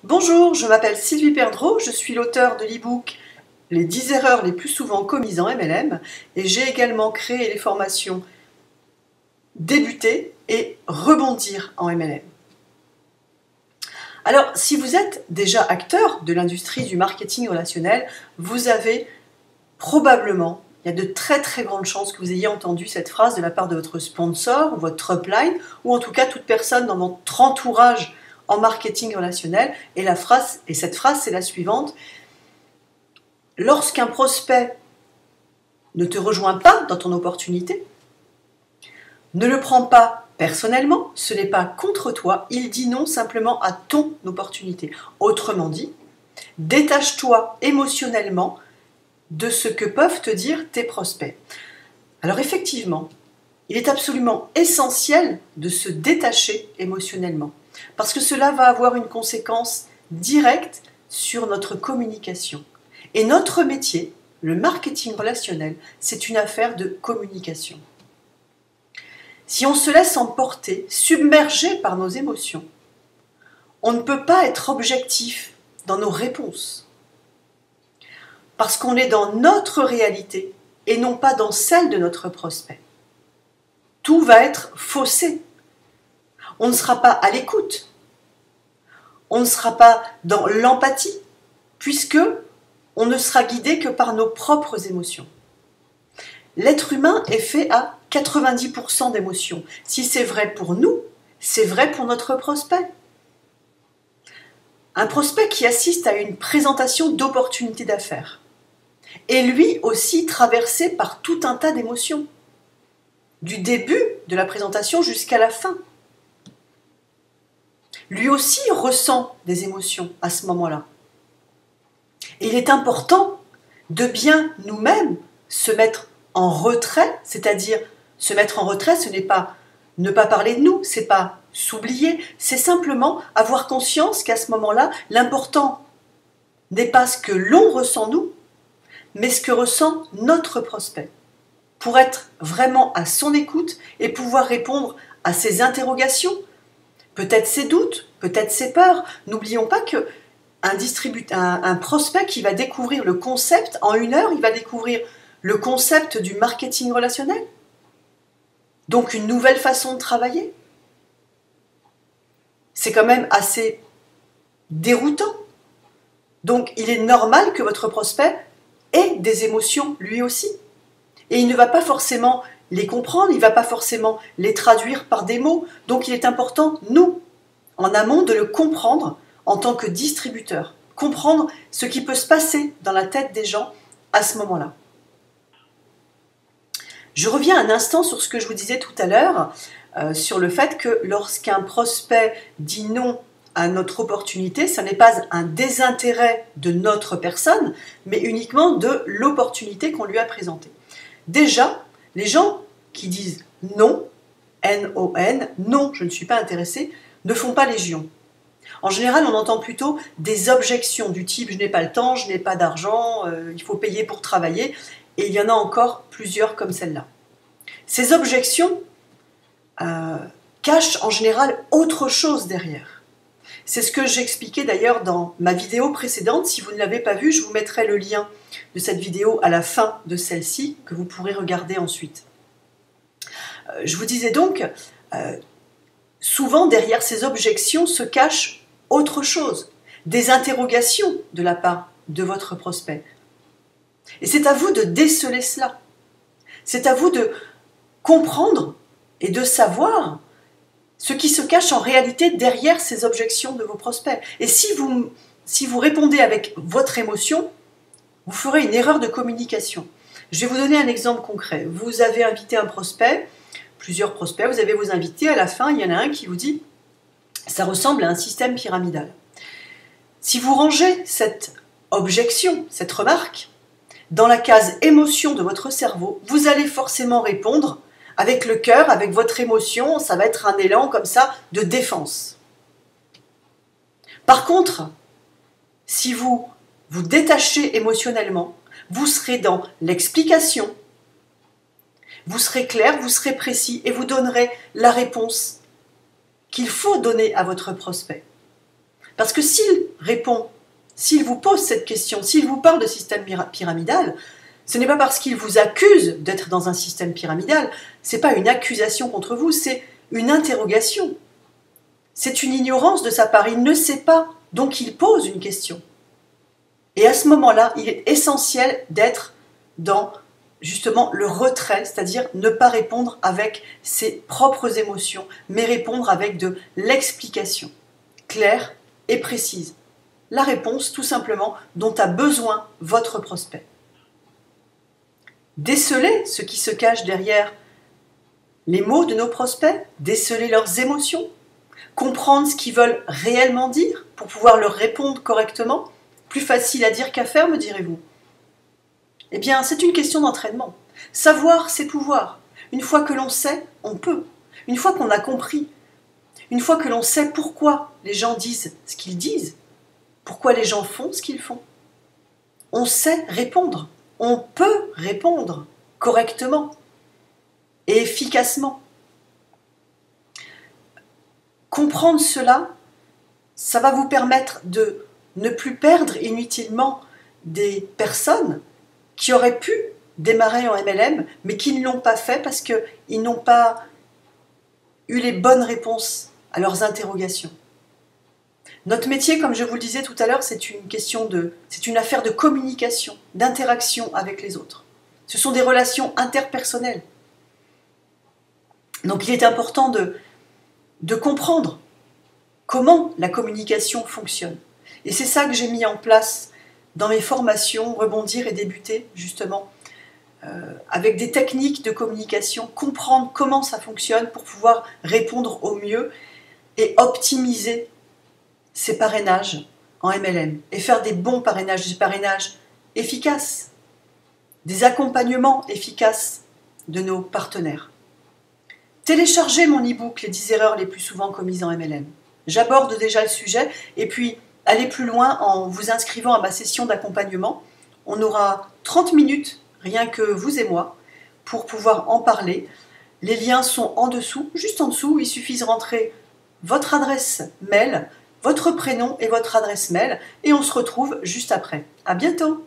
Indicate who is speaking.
Speaker 1: Bonjour, je m'appelle Sylvie Perdreau, je suis l'auteur de l'e-book Les 10 erreurs les plus souvent commises en MLM et j'ai également créé les formations Débuter et Rebondir en MLM. Alors, si vous êtes déjà acteur de l'industrie du marketing relationnel, vous avez probablement, il y a de très grandes chances que vous ayez entendu cette phrase de la part de votre sponsor, ou votre upline, ou en tout cas toute personne dans votre entourage en marketing relationnel. Et cette phrase, c'est la suivante. Lorsqu'un prospect ne te rejoint pas dans ton opportunité, ne le prends pas personnellement, ce n'est pas contre toi, il dit non simplement à ton opportunité. Autrement dit, détache-toi émotionnellement de ce que peuvent te dire tes prospects. Alors effectivement, il est absolument essentiel de se détacher émotionnellement, parce que cela va avoir une conséquence directe sur notre communication. Et notre métier, le marketing relationnel, c'est une affaire de communication. Si on se laisse emporter, submerger par nos émotions, on ne peut pas être objectif dans nos réponses. Parce qu'on est dans notre réalité et non pas dans celle de notre prospect. Tout va être faussé. On ne sera pas à l'écoute. On ne sera pas dans l'empathie, puisque on ne sera guidé que par nos propres émotions. L'être humain est fait à 90% d'émotions. Si c'est vrai pour nous, c'est vrai pour notre prospect. Un prospect qui assiste à une présentation d'opportunités d'affaires est lui aussi traversé par tout un tas d'émotions, du début de la présentation jusqu'à la fin. Lui aussi ressent des émotions à ce moment-là. Et il est important de bien nous-mêmes se mettre en retrait, c'est-à-dire se mettre en retrait, ce n'est pas ne pas parler de nous, c'est pas s'oublier, c'est simplement avoir conscience qu'à ce moment-là, l'important n'est pas ce que l'on ressent nous, mais ce que ressent notre prospect, pour être vraiment à son écoute et pouvoir répondre à ses interrogations, peut-être ses doutes, peut-être ses peurs. N'oublions pas que un prospect qui va découvrir le concept, en 1 heure, il va découvrir le concept du marketing relationnel. Donc une nouvelle façon de travailler. C'est quand même assez déroutant. Donc il est normal que votre prospect ait des émotions lui aussi. Et il ne va pas forcément les comprendre, il ne va pas forcément les traduire par des mots. Donc il est important, nous, en amont, de le comprendre en tant que distributeur. Comprendre ce qui peut se passer dans la tête des gens à ce moment-là. Je reviens un instant sur ce que je vous disais tout à l'heure, sur le fait que lorsqu'un prospect dit non à notre opportunité, ça n'est pas un désintérêt de notre personne, mais uniquement de l'opportunité qu'on lui a présentée. Déjà, les gens qui disent non, N-O-N, non, je ne suis pas intéressé, ne font pas légion. En général, on entend plutôt des objections du type « je n'ai pas le temps, je n'ai pas d'argent, il faut payer pour travailler ». Et il y en a encore plusieurs comme celle-là. Ces objections cachent en général autre chose derrière. C'est ce que j'expliquais d'ailleurs dans ma vidéo précédente. Si vous ne l'avez pas vue, je vous mettrai le lien de cette vidéo à la fin de celle-ci, que vous pourrez regarder ensuite. Je vous disais donc, souvent derrière ces objections se cache autre chose, des interrogations de la part de votre prospect. Et c'est à vous de déceler cela. C'est à vous de comprendre et de savoir ce qui se cache en réalité derrière ces objections de vos prospects. Et si vous répondez avec votre émotion, vous ferez une erreur de communication. Je vais vous donner un exemple concret. Vous avez invité un prospect, plusieurs prospects, vous avez vos invités, à la fin, il y en a un qui vous dit « ça ressemble à un système pyramidal ». Si vous rangez cette objection, cette remarque, dans la case émotion de votre cerveau, vous allez forcément répondre avec le cœur, avec votre émotion, ça va être un élan comme ça de défense. Par contre, si vous vous détachez émotionnellement, vous serez dans l'explication, vous serez clair, vous serez précis et vous donnerez la réponse qu'il faut donner à votre prospect. Parce que s'il répond, s'il vous pose cette question, s'il vous parle de système pyramidal, ce n'est pas parce qu'il vous accuse d'être dans un système pyramidal, ce n'est pas une accusation contre vous, c'est une interrogation. C'est une ignorance de sa part, il ne sait pas, donc il pose une question. Et à ce moment-là, il est essentiel d'être dans justement le retrait, c'est-à-dire ne pas répondre avec ses propres émotions, mais répondre avec de l'explication claire et précise. La réponse, tout simplement, dont a besoin votre prospect. Déceler ce qui se cache derrière les mots de nos prospects, déceler leurs émotions, comprendre ce qu'ils veulent réellement dire pour pouvoir leur répondre correctement. Plus facile à dire qu'à faire, me direz-vous? Eh bien, c'est une question d'entraînement. Savoir, c'est pouvoir. Une fois que l'on sait, on peut. Une fois qu'on a compris, une fois que l'on sait pourquoi les gens disent ce qu'ils disent, pourquoi les gens font ce qu'ils font, on sait répondre. On peut répondre correctement et efficacement. Comprendre cela, ça va vous permettre de ne plus perdre inutilement des personnes qui auraient pu démarrer en MLM, mais qui ne l'ont pas fait parce qu'ils n'ont pas eu les bonnes réponses à leurs interrogations. Notre métier, comme je vous le disais tout à l'heure, c'est une affaire de communication, d'interaction avec les autres. Ce sont des relations interpersonnelles. Donc il est important de comprendre comment la communication fonctionne. Et c'est ça que j'ai mis en place dans mes formations, Rebondir et Débuter, justement, avec des techniques de communication, comprendre comment ça fonctionne pour pouvoir répondre au mieux et optimiser ces parrainages en MLM et faire des bons parrainages, des parrainages efficaces, des accompagnements efficaces de nos partenaires. Téléchargez mon e-book « Les 10 erreurs les plus souvent commises en MLM ». J'aborde déjà le sujet et puis allez plus loin en vous inscrivant à ma session d'accompagnement. On aura 30 minutes, rien que vous et moi, pour pouvoir en parler. Les liens sont en dessous, juste en dessous. Il suffit de rentrer votre adresse mail, votre prénom et votre adresse mail et on se retrouve juste après. À bientôt!